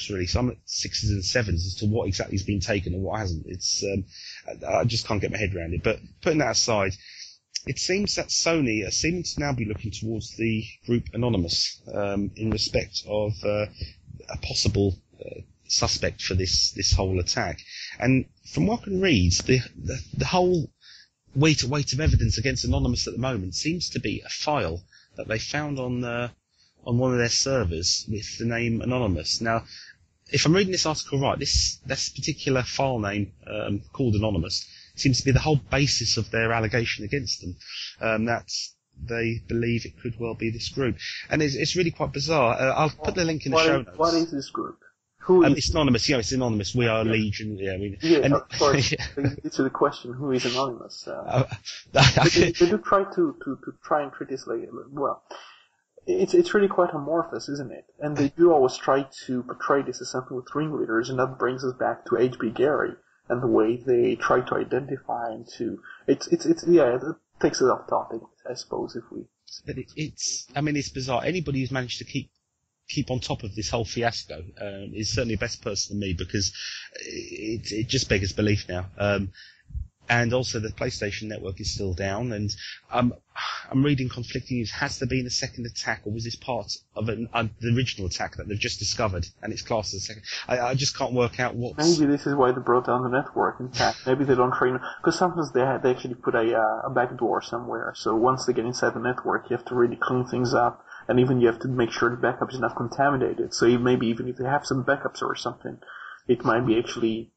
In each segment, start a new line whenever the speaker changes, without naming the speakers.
release. I'm at 6s and 7s as to what exactly has been taken and what hasn't. It's I just can't get my head around it. But putting that aside, it seems that Sony are seeming to now be looking towards the group Anonymous in respect of a possible suspect for this whole attack. And from what I can read, the whole weight of evidence against Anonymous at the moment seems to be a file that they found on one of their servers with the name Anonymous. Now, if I'm reading this article right, this particular file name called Anonymous seems to be the whole basis of their allegation against them. That they believe it could well be this group, and it's really quite bizarre. I'll put the link in the show notes.
What is this group? Who is
it's anonymous. Yeah, it's anonymous. We are Legion. Yeah,
of course. It's the question: who is Anonymous? They do try to try and treat this like, well, it's really quite amorphous, isn't it? And they do always try to portray this as something with ringleaders, and that brings us back to H.B. Gary and the way they try to identify and to it takes us off topic, I suppose, if we.
But it's bizarre. Anybody who's managed to keep on top of this whole fiasco is certainly a better person than me, because it just beggars belief now. And also the PlayStation Network is still down, and I'm reading conflicting news. Has there been a second attack, or was this part of the original attack that they've just discovered, and it's classed as a second? I just can't work out what.
Maybe this is why they brought down the network, in fact. Maybe they don't train, because sometimes they actually put a backdoor somewhere, so once they get inside the network, you have to really clean things up, and even you have to make sure the backup is not contaminated, so maybe even if they have some backups or something, it might be actually.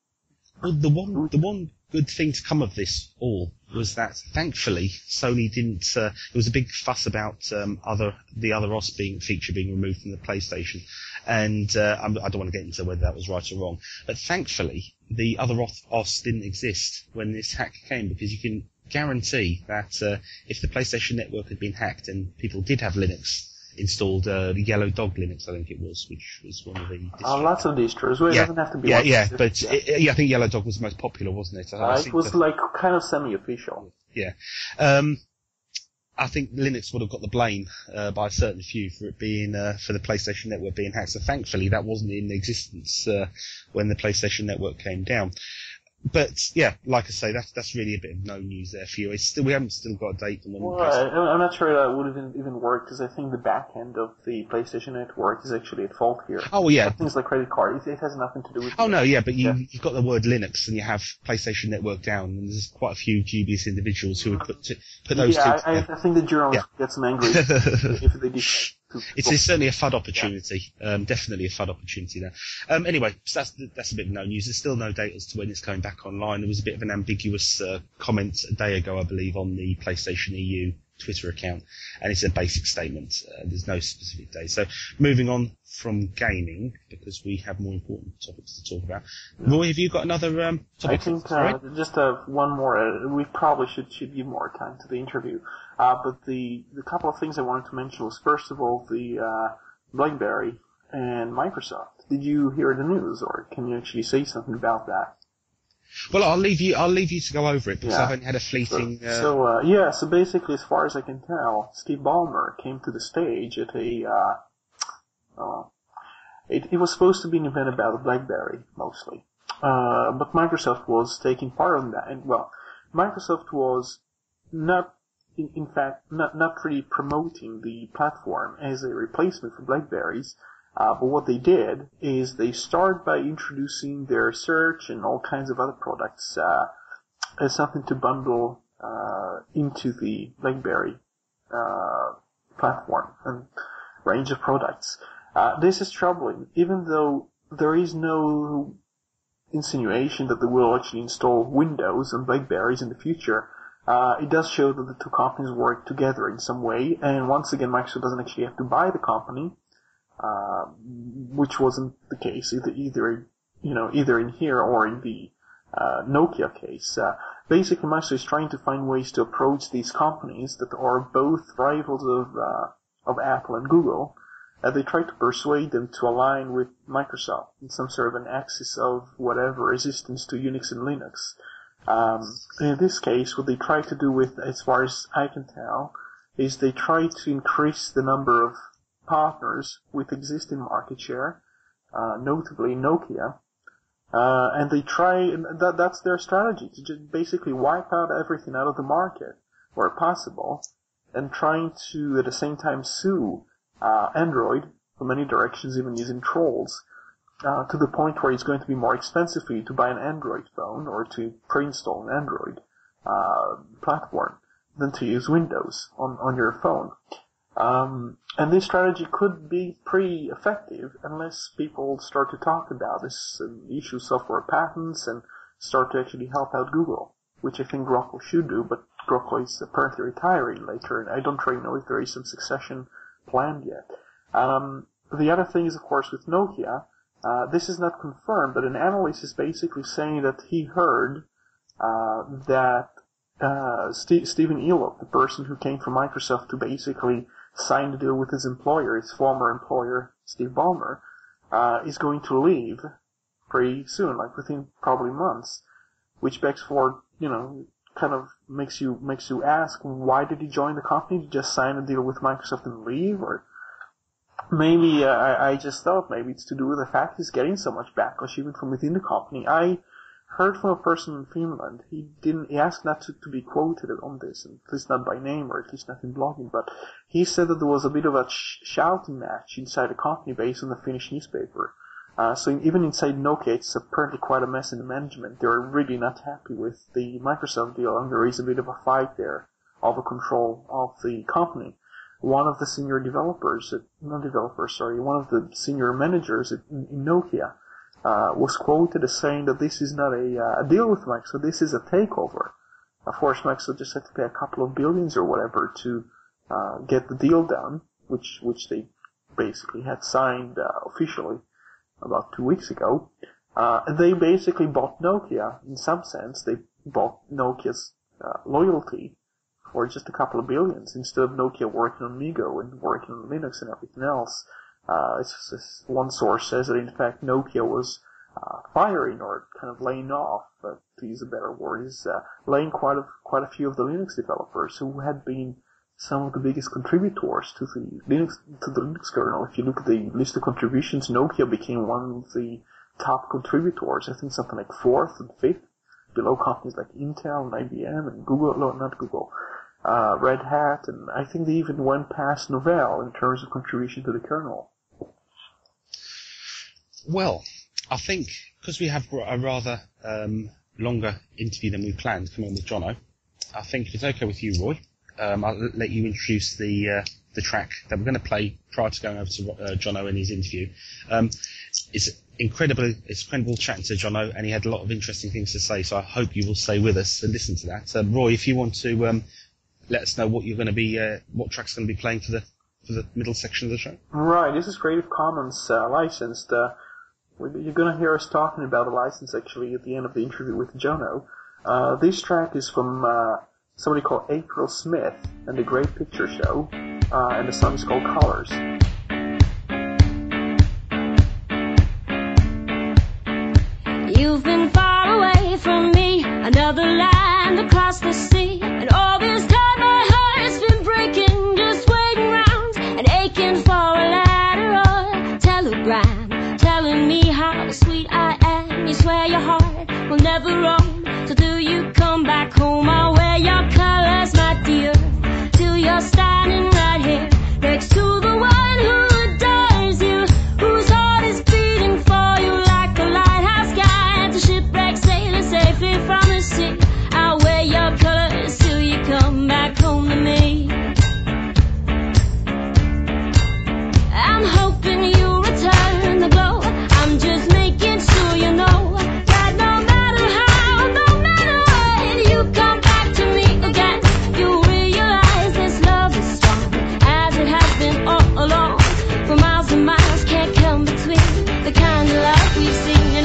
Well, the one good thing to come of this all was that thankfully Sony didn't. There was a big fuss about the other OS feature being removed from the PlayStation, and I don't want to get into whether that was right or wrong. But thankfully, the other OS didn't exist when this hack came, because you can guarantee that if the PlayStation Network had been hacked and people did have Linux installed, the Yellow Dog Linux, I think it was, which was one of the distros.
Lots of distros. Well, it doesn't have to be
but I think Yellow Dog was the most popular, wasn't it?
It was like kind of semi-official.
Yeah. I think Linux would have got the blame by a certain few for it being for the PlayStation Network being hacked. So thankfully that wasn't in existence when the PlayStation Network came down. But yeah, like I say, that's really a bit of no news there for you. We haven't still got a date on when.
Well, I'm not sure that would have even worked, because I think the back end of the PlayStation Network is actually at fault here.
Oh yeah,
things like credit card, it has nothing to do with.
Oh no, yeah, but you've got the word Linux and you have PlayStation Network down, and there's quite a few dubious individuals who would put those two.
I think the journalists get some angry if they decide.
It's certainly a FUD opportunity. Definitely a FUD opportunity there. Anyway, so that's a bit of no news. There's still no date as to when it's going back online. There was a bit of an ambiguous comment a day ago, I believe, on the PlayStation EU Twitter account, and it's a basic statement. There's no specific date. So moving on from gaming, because we have more important topics to talk about. Roy, have you got another topic?
I think just one more. We probably should give more time to the interview. But the couple of things I wanted to mention was, first of all, the BlackBerry and Microsoft. Did you hear the news, or can you actually say something about that?
Well, I'll leave you to go over it, because I've only had a fleeting.
So basically, as far as I can tell, Steve Ballmer came to the stage at it was supposed to be an event about the BlackBerry mostly, but Microsoft was taking part in that, and Microsoft was not really promoting the platform as a replacement for BlackBerries. But what they did is they started by introducing their search and all kinds of other products as something to bundle into the BlackBerry platform and range of products. This is troubling, even though there is no insinuation that they will actually install Windows on BlackBerries in the future. It does show that the two companies work together in some way, and once again, Microsoft doesn't actually have to buy the company. Which wasn't the case either in here or in the Nokia case. Basically, Microsoft is trying to find ways to approach these companies that are both rivals of Apple and Google. They try to persuade them to align with Microsoft in some sort of an axis of whatever resistance to Unix and Linux. In this case, what they try to do with, as far as I can tell, is they try to increase the number of partners with existing market share, notably Nokia. And they try, that's their strategy, to just basically wipe out everything out of the market where possible, and trying to, at the same time, sue Android from many directions, even using trolls, to the point where it's going to be more expensive for you to buy an Android phone or to pre-install an Android platform than to use Windows on your phone. And this strategy could be pretty effective unless people start to talk about this and issue software patents and start to actually help out Google, which I think Rocco should do, but Rocco is apparently retiring later, and I don't really know if there is some succession planned yet. The other thing is, of course, with Nokia, this is not confirmed, but an analyst is basically saying that he heard that Stephen Elop, the person who came from Microsoft to basically sign the deal with his employer, his former employer, Steve Ballmer, is going to leave pretty soon, like within probably months, which begs for, kind of makes you ask, why did he join the company? Did he just sign a deal with Microsoft and leave? Or maybe, I just thought maybe it's to do with the fact he's getting so much backlash even from within the company. I heard from a person in Finland, he asked not to be quoted on this, and at least not by name, or at least not in blogging, but he said that there was a bit of a shouting match inside the company based on the Finnish newspaper. So even inside Nokia, it's apparently quite a mess in the management. They're really not happy with the Microsoft deal, and there is a bit of a fight there over control of the company. One of the senior one of the senior managers in Nokia was quoted as saying that this is not a deal with Microsoft, this is a takeover. Of course, Microsoft just had to pay a couple of billions or whatever to get the deal done, which they basically had signed officially about 2 weeks ago. And they basically bought Nokia, in some sense. They bought Nokia's loyalty for just a couple of billions, instead of Nokia working on MeeGo and working on Linux and everything else. One source says that in fact Nokia was firing or kind of laying off, to use a better word, is laying quite a few of the Linux developers who had been some of the biggest contributors to the Linux kernel. If you look at the list of contributions, Nokia became one of the top contributors. I think something like 4th and 5th, below companies like Intel and IBM and Google, no, not Google, Red Hat, and I think they even went past Novell in terms of contribution to the kernel.
Well, I think, because we have a rather longer interview than we planned coming on with Jono, I think if it's okay with you, Roy, I'll let you introduce the track that we're going to play prior to going over to Jono and his interview. It's incredible chatting to Jono, and he had a lot of interesting things to say, so I hope you will stay with us and listen to that. Roy, if you want to let us know what you're going to be, what track's going to be playing for the middle section of the show.
Right, this is Creative Commons licensed. You're going to hear us talking about the license actually at the end of the interview with Jono. This track is from somebody called April Smith and the Great Picture Show, and the song is called Colors.
You've been far away from me, another land across the sea, and all this time my heart's been breaking, just waiting round and aching for a letter or a telegram telling me how sweet I am. You swear your heart will never roam, so do you come back home? I'll wear your colors, my dear, till you're standing right here next to the one who adores you, whose heart is beating for you like a lighthouse guide to shipwreck sailing safely from the sea. I'll wear your colors till you come back home to me. I'm hoping you return the glow, I'm just making sure you know that no matter how, no matter what, you come back to me again. You realize this love is strong, as it has been all along. For miles and miles can't come between the kind of love we've seen